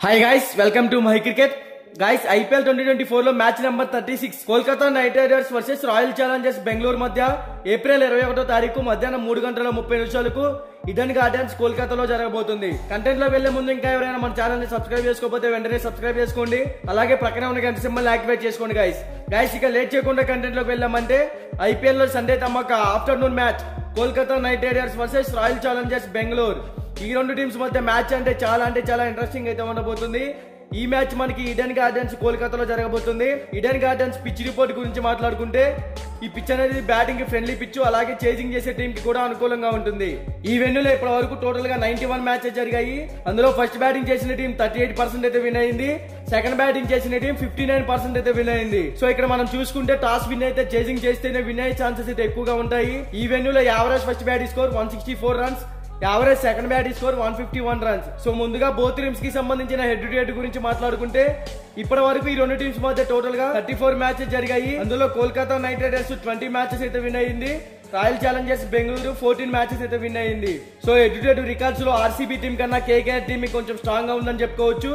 Hi guys, welcome to my cricket. Guys, IPL 2024 లో match number 36 Kolkata Knight Riders versus Royal Challengers Bengaluru మధ్య April 21వ తారీఖు మధ్యాహ్నం 3:30 Eden gardens కోల్కతాలో జరగబోతుంది. కంటెంట్ లో వెళ్లే ముందు ఇంకా ఎవరైనా మన ఛానల్ ని సబ్స్క్రైబ్ చేసుకోకపోతే వెంటనే సబ్స్క్రైబ్ చేసుకోండి. అలాగే పక్కనే ఉన్న గంట సింబల్ యాక్టివేట్ చేసుకోండి. గైస్ ఇక లేట్ చేయకుండా కంటెంట్ లోకి వెళ్ళామంటే ఐపీఎల్ లో సండే తమ్మక afternoon match Kolkata Knight Riders versus Royal Challengers Bengaluru. ఈ రెండు టీమ్స్ మధ్య మ్యాచ్ అంటే చాలా ఇంట్రెస్టింగ్ అయితే ఉండబోతుంది. ఈ మ్యాచ్ మనకి ఈడెన్ గార్డెన్స్ కోల్కతాలో జరగబోతుంది. ఈడెన్ గార్డెన్స్ పిచ్ రిపోర్ట్ గురించి మాట్లాడుకుంటే ఈ పిచ్ అనేది బ్యాటింగ్ కి ఫ్రెండ్లీ పిచ్, అలాగే చేజింగ్ చేసే టీం కి కూడా అనుకూలంగా ఉంటుంది. ఈ వెన్యూలో ఇప్పటి వరకు టోటల్ గా 91 మ్యాచెస్ జరిగాయి. అందులో ఫస్ట్ బ్యాటింగ్ చేసిన టీం 38% అయితే విన్ అయింది. సెకండ్ బ్యాటింగ్ చేసిన టీం 59% అయితే విన్ అయింది. సో ఇక్కడ మనం చూసుకుంటే టాస్ విన్ అయితే చేజింగ్ చేస్తేనే విన్ అయ్యే ఛాన్సెస్ అయితే ఎక్కువగా ఉంటాయి. ఈ వెన్యూలో average first batting score 164 runs, average second batting score 151 runs. So ముందుగా బోత్ టీమ్స్ కి సంబంధించిన హెడ్ టు హెడ్ గురించి మాట్లాడుకుంటే ఇప్పటి వరకు ఈ రెండు టీమ్స్ మధ్య టోటల్ గా 34 మ్యాచెస్ జరిగాయి. అందులో కోల్కతా నైట్ రైడర్స్ 20 మ్యాచెస్ అయితే విన్ అయింది. రాయల్ ఛాలెంజర్స్ బెంగళూరు 14 మ్యాచెస్ అయితే విన్ అయింది. So head to head records లో ఆర్సీబీ టీం కన్నా కేకేఆర్ టీం కొంచెం స్ట్రాంగ్ గా ఉందని చెప్పుకోవచ్చు.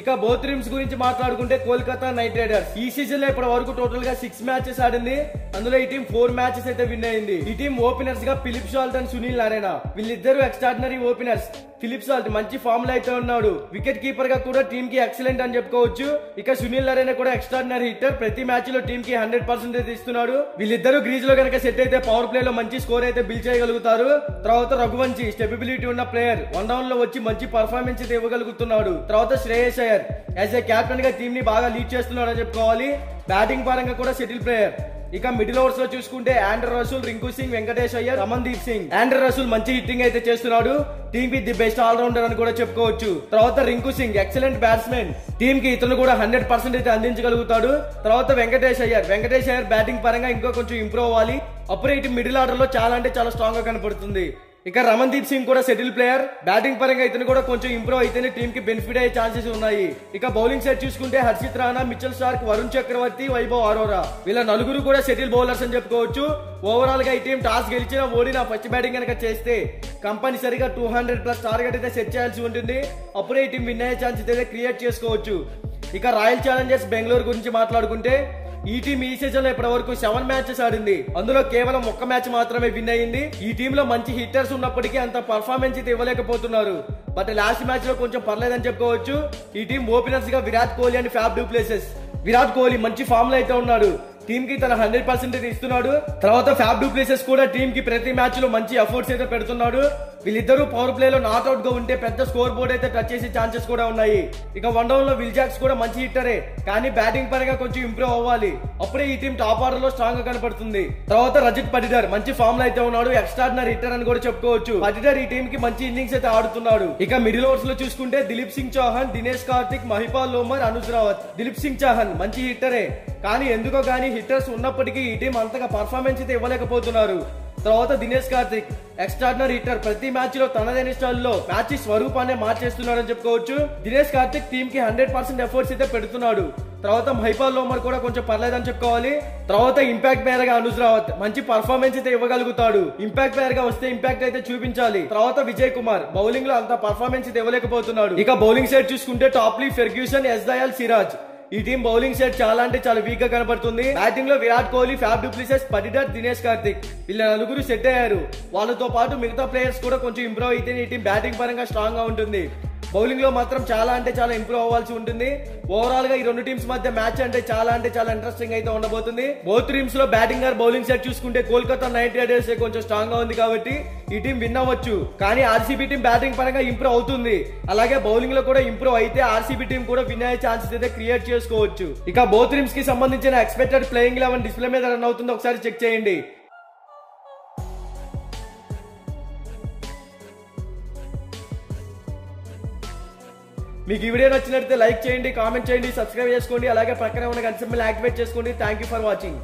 ఇక బోత్ టీమ్స్ గురించి మాట్లాడుకుంటే కోల్కతా నైట్ రైడర్స్ ఈ సీజన్ లో ఇప్పటి వరకు టోటల్ గా 6 మ్యాచెస్ ఆడింది. అందులో ఈ టీం 4 మ్యాచెస్ అయితే విన్ అయింది. ఈ టీం ఓపెనర్స్ గా ఫిలిప్ సాల్ట్ అండ్ సునీల్ నరేనా, వీళ్ళిద్దరు ఎక్స్ట్రాడినరీ ఓపెనర్స్. ఫిలిప్ సాల్ట్ మంచి ఫామ్ లో అయితే ఉన్నాడు. వికెట్ కీపర్ గా కూడా టీమ్ కి ఎక్సలెంట్ అని చెప్పుకోవచ్చు. ఇక సునీల్ నరేనా కూడా ఎక్స్ట్రాడినరీ హిట్టర్. ప్రతి మ్యాచ్ లో టీమ్ కి 100% అయితే ఇస్తున్నాడు. వీళ్ళిద్దరు గ్రీజ్ లో కనుక సెట్ అయితే పవర్ ప్లే లో మంచి స్కోర్ అయితే బిల్డ్ చేయగలుగుతారు. తర్వాత రఘువంశీ స్టెబిలిటీ ఉన్న ప్లేయర్, 1 డౌన్ లో వచ్చి మంచి పర్ఫార్మెన్స్ అయితే ఇవ్వగలుగుతున్నాడు. తర్వాత Shreyas Iyer as a captain గా టీమ్ ని బాగా లీడ్ చేస్తున్నాడు అని చెప్పుకోవాలి. బ్యాటింగ్ పరంగా కూడా సెటిల్ ప్లేయర్. ఇక మిడిల్ ఓవర్స్ లో చూసుకుంటే ఆండ్రే రసూల్, రింకు సింగ్, వెంకటేష్ అయ్యర్, రమన్దీప్ సింగ్. ఆండ్రే రసూల్ మంచి హిట్టింగ్ అయితే చేస్తున్నాడు. టీమ్ కి ది బెస్ట్ ఆల్రౌండర్ అని కూడా చెప్పుకోవచ్చు. తర్వాత Rinku Singh excellent batsmen. Team కి ఇతను కూడా 100% అయితే అందించగలుగుతాడు. తర్వాత వెంకటేష్ అయ్యర్ బ్యాటింగ్ పరంగా ఇంకా కొంచెం ఇంప్రూవ్ అవ్వాలి. అప్పుడే ఇటు మిడిల్ ఆర్డర్ లో చాలా స్ట్రాంగ్ గా కనపడుతుంది. ఇక రమన్దీప్ సింగ్ కూడా సెటిల్ ప్లేయర్. బ్యాటింగ్ పరంగా ఇతను కూడా కొంచెం ఇంప్రూవ్ అయితేనే టీమ్ కి బెనిఫిట్ అయ్యే ఛాన్సెస్ ఉన్నాయి. ఇక బౌలింగ్ సైడ్ చూసుకుంటే హర్షిత్ రాణా, మిచెల్ స్టార్క్, వరుణ్ చక్రవర్తి, వైభవ్ అరోరా, వీళ్ళ నలుగురు కూడా సెటిల్ బౌలర్స్ అని చెప్పుకోవచ్చు. ఓవరాల్ గా ఈ టీం టాస్ గెలిచినా ఓడినా ఫస్ట్ బ్యాటింగ్ కనుక చేస్తే కంపల్సరిగా 200+ టార్గెట్ అయితే సెట్ చేయాల్సి ఉంటుంది. అప్పుడే ఈ టీం విన్ అయ్యే ఛాన్సెస్ అయితే క్రియేట్ చేసుకోవచ్చు. ఇక రాయల్ ఛాలెంజర్స్ బెంగళూరు గురించి మాట్లాడుకుంటే ఈ టీం ఈ సీజన్ లో ఇప్పటి వరకు 7 మ్యాచెస్ ఆడింది. అందులో కేవలం 1 మ్యాచ్ మాత్రమే విన్ అయింది. ఈ టీమ్ లో మంచి హిట్టర్స్ ఉన్నప్పటికీ అంత పర్ఫార్మెన్స్ అయితే ఇవ్వలేకపోతున్నారు. బట్ లాస్ట్ మ్యాచ్ లో కొంచెం పర్లేదని చెప్పుకోవచ్చు. ఈ టీం ఓపెనర్స్ గా Virat Kohli and fab du Plessis. Virat Kohli మంచి ఫామ్ లో అయితే ఉన్నాడు. టీమ్ కి తన 100% అయితే ఇస్తున్నాడు. తర్వాత ఫ్యాబ్ డు ప్లెసిస్ కూడా టీమ్ కి ప్రతి మ్యాచ్ లో మంచి ఎఫర్ట్స్ అయితే పెడుతున్నాడు. వీళ్ళిద్దరూ పవర్ ప్లే లో నాట్అవుట్ గా ఉంటే పెద్ద స్కోర్ బోర్డ్ అయితే టచ్ చేసే ఛాన్సెస్ కూడా ఉన్నాయి. ఇక 1 డౌన్ లో విల్ జాక్స్ కూడా మంచి హిట్టరే, కానీ బ్యాటింగ్ పరంగా కొంచెం ఇంప్రూవ్ అవ్వాలి. అప్పుడే ఈ టీం టాప్ ఆర్డర్ లో స్ట్రాంగ్ గా కనపడుతుంది. తర్వాత రజత్ పటిదార్ మంచి ఫామ్ లో అయితే ఉన్నాడు. ఎక్స్ట్రాడినరీ హిట్టర్ అని కూడా చెప్పుకోవచ్చు. పటిదార్ ఈ టీం కి మంచి ఇన్నింగ్స్ అయితే ఆడుతున్నాడు. ఇక మిడిల్ ఓవర్స్ లో చూసుకుంటే దిలీప్ సింగ్ చౌహాన్, దినేష్ కార్తిక్, మహిపాల్ లోమర్, అనుజ్ రావత్. దిలీప్ సింగ్ చౌహాన్ మంచి హిట్టరే, కానీ ఎందుకో గానీ హిట్టర్స్ ఉన్నప్పటికీ ఈ టీం అంతగా పర్ఫార్మెన్స్ అయితే ఇవ్వలేకపోతున్నారు. తర్వాత దినేష్ కార్తిక్ ఎక్స్ట్రాడినరీ హిట్టర్. ప్రతి మ్యాచ్ లో తనదైన స్టైల్లో మ్యాచ్ స్వరూపాన్ని మార్చేస్తున్నాడు అని చెప్పుకోవచ్చు. దినేష్ కార్తిక్ టీమ్ కి 100% ఎఫర్ట్స్ అయితే పెడుతున్నాడు. తర్వాత మహిపాల్ లోమర్ కూడా కొంచెం పర్లేదని చెప్పుకోవాలి. తర్వాత ఇంపాక్ట్ ప్లేయర్ గా అనుజ్ రావత్ మంచి పర్ఫార్మెన్స్ అయితే ఇవ్వగలుగుతాడు. ఇంపాక్ట్ ప్లేయర్ గా వస్తే ఇంపాక్ట్ అయితే చూపించాలి. తర్వాత విజయ్ కుమార్ బౌలింగ్ లో అంత పర్ఫార్మెన్స్ అయితే ఇవ్వలేకపోతున్నాడు. ఇక బౌలింగ్ సైడ్ చూసుకుంటే Topley, Ferguson, S Dayal, Siraj. ఈ టీం బౌలింగ్ సైడ్ చాలా వీక్ గా కనపడుతుంది. బ్యాటింగ్ లో Virat Kohli, Faf du Plessis, Patidar, Dinesh Karthik వీళ్ళ నలుగురు సెట్ అయ్యారు. వాళ్ళతో పాటు మిగతా ప్లేయర్స్ కూడా కొంచెం ఇంప్రూవ్ అయితే ఈ టీం బ్యాటింగ్ పరంగా స్ట్రాంగ్ గా ఉంటుంది. బౌలింగ్ లో మాత్రం చాలా ఇంప్రూవ్ అవ్వాల్సి ఉంటుంది. ఓవరాల్ గా ఈ రెండు టీమ్స్ మధ్య మ్యాచ్ అంటే చాలా ఇంట్రెస్టింగ్ అయితే ఉండబోతుంది. బోత్ టీమ్స్ లో బ్యాటింగ్ ఆర్ బౌలింగ్ సైడ్ చూసుకుంటే కోల్కతా నైట్ రైడర్స్ కొంచెం స్ట్రాంగ్ గా ఉంది కాబట్టి ఈ టీం విన్ అవ్వచ్చు. కానీ ఆర్సీబీ టీం బ్యాటింగ్ పరంగా ఇంప్రూవ్ అవుతుంది. అలాగే బౌలింగ్ లో కూడా ఇంప్రూవ్ అయితే ఆర్సీబీ టీం కూడా విన్ అయ్యే ఛాన్సెస్ అయితే క్రియేట్ చేసుకోవచ్చు. ఇక బోత్ టీమ్స్ కి సంబంధించిన ఎక్స్పెక్టెడ్ ప్లేయింగ్ 11 డిస్ప్లే మీద రన్ అవుతుందో ఒకసారి చెక్ చేయండి. మీకు ఈ వీడియో నచ్చినట్లయితే లైక్ చేయండి, కామెంట్ చేయండి, సబ్స్క్రైబ్ చేసుకోండి. అలాగే పక్కనే ఉన్న గంట సింబల్ యాక్టివేట్ చేసుకోండి. Thank you for watching.